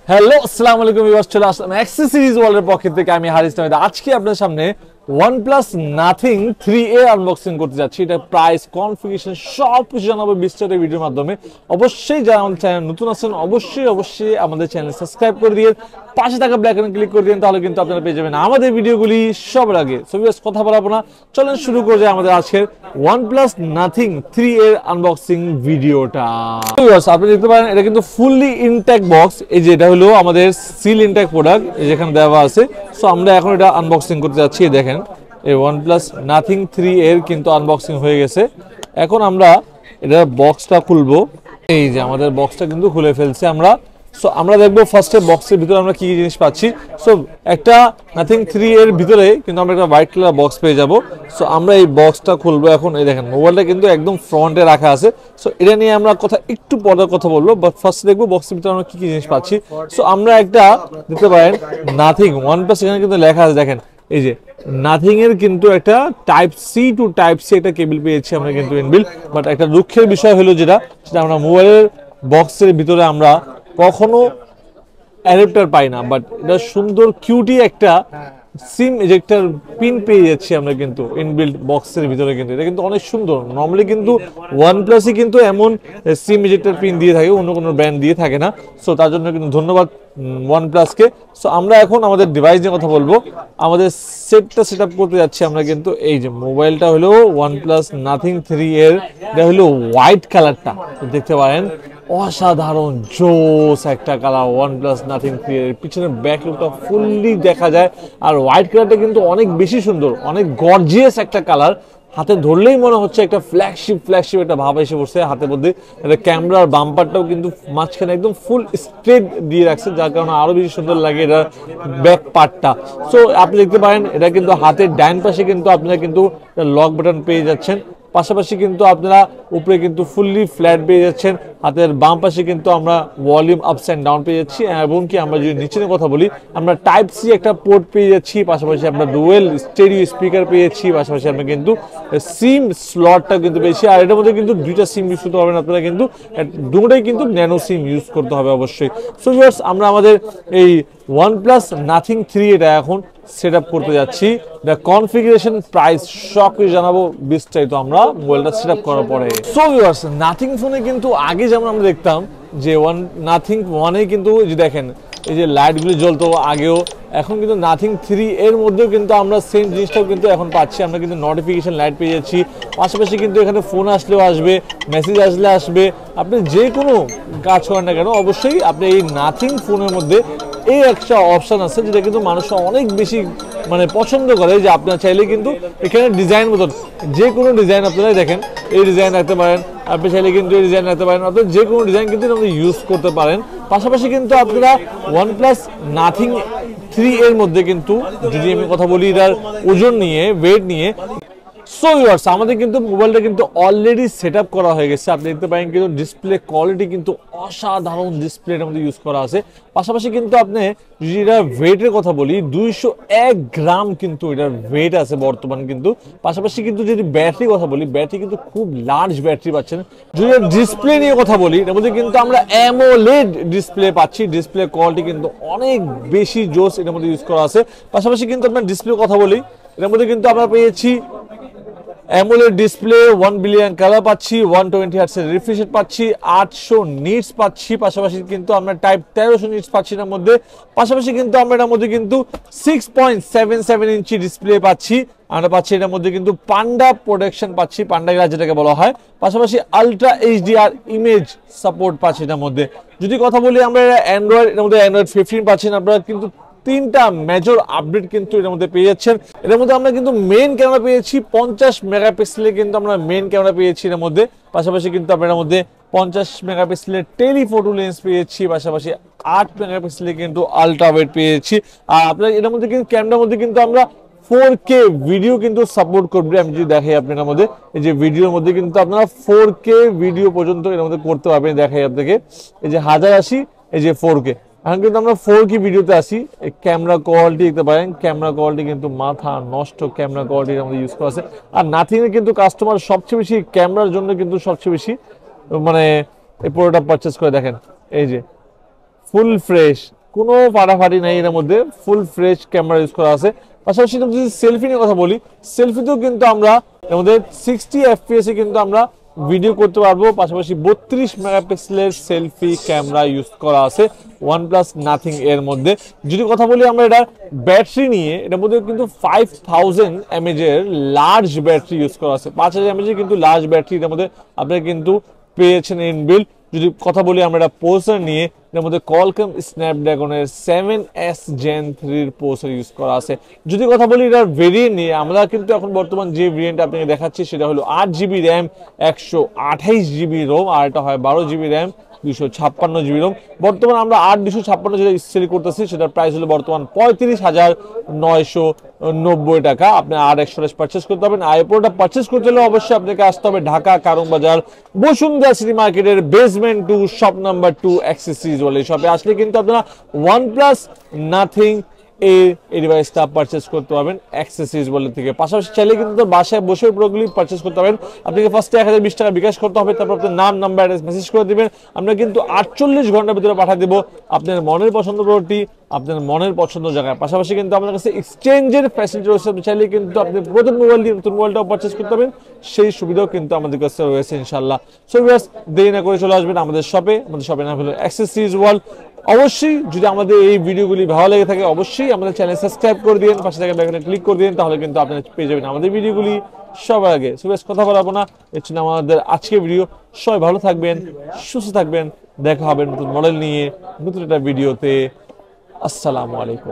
Hello আসসালামু আলাইকুম viewers, চলে আসলাম অ্যাক্সেসরিজ ওয়ার্ল্ডের পক্ষ থেকে। আমি হারিস নাহিদ। আজকে আপনাদের সামনে OnePlus Nothing 3A আনবক্সিং করতে যাচ্ছি। এটা প্রাইস, কনফিগারেশন সব কিছু জানাবো বিস্তারিত ভিডিওর মাধ্যমে। অবশ্যই যারা আমাদের চ্যানেল নতুন আছেন অবশ্যই আমাদের চ্যানেল সাবস্ক্রাইব করে দিয়ে পাশে থাকা ব্ল্যাক আইকনে ক্লিক করে দিন, তাহলে কিন্তু আপনারা পেয়ে যাবেন আমাদের ভিডিওগুলি সবার আগে। সো ভিউয়ার্স, কথা বলাবো না, চলেন শুরু করে যাই আমাদের আজকের OnePlus Nothing 3A আনবক্সিং ভিডিওটা। ভিউয়ার্স, আপনি দেখতে পারেন এটা কিন্তু ফুললি ইনট্যাক্ট বক্স। এই যে এটা হলো আমাদের সিল ইনট্যাক্ট প্রোডাক্ট, যেখানে দেওয়া আছে। সো আমরা এখন এটা আনবক্সিং করতে যাচ্ছি। দেখেন এই OnePlus Nothing 3 এর কিন্তু আনবক্সিং হয়ে গেছে। এখন আমরা এটা বক্সটা খুলবো। এই যে আমাদের বক্সটা কিন্তু খুলে ফেলছে আমরা। সো আমরা দেখবো ফার্স্টে বক্সের ভিতরে আমরা কি কি জিনিস পাচ্ছি। সো একটা Nothing 3 এর ভিতরে কিন্তু আমরা একটা হোয়াইট কালার বক্স পেয়ে যাব। সো আমরা এই বক্সটা খুলবো এখন। এই দেখেন মোবাইলটা কিন্তু একদম ফ্রন্টে রাখা আছে। সো এটা নিয়ে আমরা একটু পরের কথা বলবো, বাট ফার্স্ট দেখবো বক্সের ভিতরে আমরা কি কি জিনিস পাচ্ছি। সো আমরা একটা দেখতে পারেন Nothing OnePlus, এখানে কিন্তু লেখা আছে দেখেন, এই যে নাথিং এর কিন্তু একটা type C to type C একটা কেবল পেয়েছি আমরা কিন্তু ইনবিল্ট। বাট একটা দুঃখের বিষয় হলো যেটা আমরা মোবাইলের বক্সের ভিতরে আমরা কখনো অ্যাডাপ্টার পাই না, বাট এটা সুন্দর কিউটি একটা সিম এজেক্টর পিন পেয়ে যাচ্ছি আমরা কিন্তু ইনবিল্ট বক্সের ভিতরে। কিন্তু এটা কিন্তু অনেক সুন্দর। নর্মালি কিন্তু OnePlus-ই কিন্তু এমন সিম এজেক্টর পিন দিয়ে থাকে, অন্য কোনো ব্র্যান্ড দিয়ে থাকে না। সো তার জন্য কিন্তু ধন্যবাদ OnePlus-কে। সো আমরা এখন আমাদের ডিভাইস নিয়ে কথা বলবো। আমাদের সেটটা সেট আপ করতে যাচ্ছি আমরা কিন্তু। এই যে মোবাইলটা হলো OnePlus Nothing 3 এর, এটা হলো হোয়াইট কালারটা দেখতে পারেন, অসাধারণ জোস একটা কালার OnePlus Nothing 3 এর। পিছনে ব্যাক লুকটা ফুললি দেখা যায়, আর হোয়াইট কালারটা কিন্তু অনেক বেশি সুন্দর, অনেক গর্জিয়াস একটা কালার। হাতে ধরলেই মনে হচ্ছে একটা ফ্ল্যাগশিপ একটা ভাব এসে পড়ছে হাতের মধ্যে। এটা ক্যামেরার বাম্পারটাও কিন্তু মাঝখানে একদম ফুল স্ট্রেট দিয়ে রাখছে, যার কারণে আরো বেশি সুন্দর লাগে এটা ব্যাক পার্টটা। সো আপনি দেখতে পারেন এটা কিন্তু হাতের ডান পাশে কিন্তু আপনারা কিন্তু লক বাটন পেয়ে যাচ্ছেন। পাশাপাশি কিন্তু আপনারা উপরে কিন্তু ফুললি ফ্ল্যাট পেয়ে যাচ্ছেন। হাতের বাম পাশে কিন্তু আমরা ভলিউম আপস এন্ড ডাউন পেয়ে যাচ্ছি, এবং কি আমরা যদি নিচে কথা বলি আমরা টাইপ সি একটা পোর্ট পেয়ে যাচ্ছি। পাশাপাশি আমরা ডুয়েল স্টেরিও স্পিকার পেয়েছি। পাশাপাশি আমরা কিন্তু সিম স্লটটা কিন্তু পেয়েছি। আর এটার মধ্যে কিন্তু দুইটা সিম ইউজ করতে পারবেন আপনারা, কিন্তু দুটোই কিন্তু ন্যানো সিম ইউজ করতে হবে অবশ্যই। সো ভিউয়ার্স, আমরা আমাদের এই OnePlus Nothing 3 এটা এখন সেট আপ করতে যাচ্ছি। এটা কনফিগারেশন, প্রাইস সব কিছু জানাবো বিস্তারিত আমরা মোবাইলটা সেট আপ করার পরে। সো ভিউয়ার্স, নাথিং ফোনে কিন্তু আগে যেমন আমরা দেখতাম যে Nothing 1 কিন্তু যে দেখেন এই যে লাইটগুলো জ্বলতো আগেও, এখন কিন্তু Nothing 3 এর মধ্যেও কিন্তু আমরা সেম জিনিসটাও কিন্তু এখন পাচ্ছি। আমরা কিন্তু নোটিফিকেশন লাইট পেয়ে যাচ্ছি। পাশাপাশি কিন্তু এখানে ফোন আসলেও আসবে, মেসেজ আসলে আসবে। আপনি যে কোনো কাজ করেন না কেন অবশ্যই আপনি এই Nothing ফোনের মধ্যে এই একটা অপশন আছে, যেটা কিন্তু মানুষ অনেক বেশি পছন্দ করে। যে আপনারা চাইলে কিন্তু এখানে ডিজাইন মতন যে কোনো ডিজাইন আপনারা দেখেন, এই ডিজাইন রাখতে পারেন, আপনি চাইলে কিন্তু এই ডিজাইন রাখতে পারেন, আপনারা যে কোনো ডিজাইন কিন্তু আপনি ইউজ করতে পারেন। পাশাপাশি কিন্তু আপনারা OnePlus Nothing 3 এর মধ্যে কিন্তু যদি আমি কথা বলি এটার ওজন নিয়ে, ওয়েট নিয়ে, সো ভিউয়ার্স আমাদের কিন্তু মোবাইলটা কিন্তু অলরেডি সেট আপ করা হয়ে গেছে। আপনি দেখতে পারেন কিন্তু ডিসপ্লে কোয়ালিটি কিন্তু অসাধারণ ডিসপ্লের মধ্যে ইউজ করা আছে। পাশাপাশি কিন্তু আপনি যদি এটার ওয়েটের কথা বলি 201 গ্রাম কিন্তু এটার ওয়েট আছে বর্তমান কিন্তু। পাশাপাশি কিন্তু যদি ব্যাটারি কথা বলি, ব্যাটারি কিন্তু খুব লার্জ ব্যাটারি পাচ্ছেন। যদি ডিসপ্লে নিয়ে কথা বলি এর মধ্যে কিন্তু আমরা অ্যামোলেড ডিসপ্লে পাচ্ছি। ডিসপ্লে কোয়ালিটি কিন্তু অনেক বেশি জোস এর মধ্যে ইউজ করা আছে। পাশাপাশি কিন্তু আপনার ডিসপ্লে কথা বলি, এর মধ্যে কিন্তু আমরা পেয়েছি অ্যামোলেড ডিসপ্লে, 1 বিলিয়ন কালার পাচ্ছি, 120 হার্টজ এর রিফ্রেশ রেট পাচ্ছি, 800 নিটস পাচ্ছি। পাশাপাশি কিন্তু আমরা টাইপ 1300 নিটস পাচ্ছি এর মধ্যে। পাশাপাশি কিন্তু আমরা এর মধ্যে কিন্তু 6.77 ইঞ্চি ডিসপ্লে পাচ্ছি। আমরা পাচ্ছি এর মধ্যে কিন্তু পান্ডা প্রোটেকশন পাচ্ছি, পান্ডা গ্লাস যেটাকে বলা হয়। পাশাপাশি আলট্রা এইচডিআর ইমেজ সাপোর্ট পাচ্ছি এর মধ্যে। যদি কথা বলি আমরা অ্যান্ড্রয়েড, এর মধ্যে অ্যান্ড্রয়েড 15 পাচ্ছেন আপনারা, কিন্তু 3টা মেজর আপডেট কিন্তু এর মধ্যে পেয়ে যাচ্ছেন। এর মধ্যে আমরা কিন্তু মেইন ক্যামেরা পেয়েছি 50 মেগাপিক্সেলের, কিন্তু আমরা মেইন ক্যামেরা পেয়েছি এর মধ্যে। পাশাপাশি কিন্তু আমরা এর মধ্যে 50 মেগাপিক্সেলের টেলিফোটো লেন্স পেয়েছি। পাশাপাশি 8 মেগাপিক্সেলের কিন্তু আলট্রা ওয়াইড পেয়েছি। আর আপনার এর মধ্যে কিন্তু ক্যামেরার মধ্যে কিন্তু আমরা 4K ভিডিও কিন্তু সাপোর্ট করবে। আমি যদি দেখাই আপনার মধ্যে, এই যে ভিডিওর মধ্যে কিন্তু আপনারা 4K ভিডিও পর্যন্ত এর মধ্যে করতে পারবেন। দেখাই আপনাকে, এই যে 1080, এই যে 4K। এখন কিন্তু আমরা 4K ভিডিওতে আসি। ক্যামেরা কোয়ালিটি দেখতে পারেন, ক্যামেরা কোয়ালিটি কিন্তু মাথা নষ্ট ক্যামেরা কোয়ালিটির আমাদের ইউজ করা আছে। আর নাথিং এর কিন্তু কাস্টমার সবচেয়ে বেশি ক্যামেরার জন্য কিন্তু সবচেয়ে বেশি এই প্রোডাক্টটা পারচেজ করে। দেখেন এই যে ফুল ফ্রেশ, কোনো ফাটাফাটি নাই এর মধ্যে, ফুল ফ্রেশ ক্যামেরা ইউজ করা আছে। পাশাপাশি যদি সেলফি নিয়ে কথা বলি, সেলফিতেও কিন্তু আমরা এর মধ্যে 60 FPS এ কিন্তু আমরা ভিডিও করতে পারবো। পাশাপাশি 32 মেগাপিক্সেলের সেলফি ক্যামেরা ইউজ করা আছে OnePlus Nothing এর মধ্যে। যদি কথা বলি আমরা এটা ব্যাটারি নিয়ে, এটার মধ্যে কিন্তু 5000 mAh এর লার্জ ব্যাটারি ইউজ করা আছে। 5000 mAh কিন্তু লার্জ ব্যাটারি এর মধ্যে আপনারা কিন্তু পেয়েছেন ইনবিল্ট। যদি কথা বলি আমরা এটা প্রসেসর নিয়ে, এর মধ্যে Qualcomm Snapdragon-এর 7S Gen 3 এর প্রসেসর ইউজ করা আছে। যদি কথা বলি এটার ভেরিয়েন্ট নিয়ে, আমরা কিন্তু এখন বর্তমান যে ভেরিয়েন্ট আপনাকে দেখাচ্ছি সেটা হলো 8GB RAM 128GB ROM, আর এটা হয় 12GB RAM 256GB ROM। বর্তমানে আমরা 8256 যেটা সেল করতেছি সেটার প্রাইস হলো বর্তমান 35,990 টাকা। আপনি আর 128 পারচেস করতে হবেন। আর এই প্রোডাক্ট পারচেস করতে হলে অবশ্যই আপনাকে আসতে হবে ঢাকা কারণ বাজার বসুন্ধরা সিটি মার্কেটের basement 2 shop number 2 accessories world. এই শপে আসলে কিন্তু আপনারা OnePlus Nothing এই ডিভাইসটা পারচেস করতে পারবেন অ্যাক্সেসরিজ ওয়ার্ল্ড থেকে। পাশাপাশি চাইলে কিন্তু বাসায় বসে প্রোডাক্টগুলি পারচেস করতে পারবেন। আপনাকে ফার্স্টে 1020 টাকা বিকাশ করতে হবে, তারপর আপনার নাম, নাম্বার, অ্যাড্রেস মেসেজ করে দিবেন। আমরা কিন্তু 48 ঘন্টার ভিতরে পাঠিয়ে দেবো আপনার মনের পছন্দ প্রোডাক্টটি আপনার মনের পছন্দ জায়গায়। পাশাপাশি কিন্তু আমাদের কাছে এক্সচেঞ্জের ফ্যাসিলিটি রয়েছে। আপনি চাইলে কিন্তু আপনি পুরাতন মোবাইল দিয়ে নতুন মোবাইলটাও পারচেস করতে পারবেন, সেই সুবিধাও কিন্তু আমাদের কাছে রয়েছে ইনশাআল্লাহ। সো ভিউয়ার্স, দেরি না করে চলে আসবেন আমাদের শপে। আমাদের শপের নাম হলো অ্যাক্সেসরিজ ওয়ার্ল্ড। অবশ্যই যদি আমাদের এই ভিডিওগুলি ভালো লেগে থাকে অবশ্যই আমাদের চ্যানেল সাবস্ক্রাইব করে দিন, পাশে থাকা বেল আইকনে ক্লিক করে দিন, তাহলে কিন্তু আপনারা পেয়ে যাবেন আমাদের ভিডিওগুলি সবার আগে। সো বেশ কথা বলবো না, এর জন্য আমাদের আজকের ভিডিও। সবাই ভালো থাকবেন, সুস্থ থাকবেন, দেখা হবে নতুন মডেল নিয়ে নতুন একটা ভিডিওতে। আসসালামু আলাইকুম।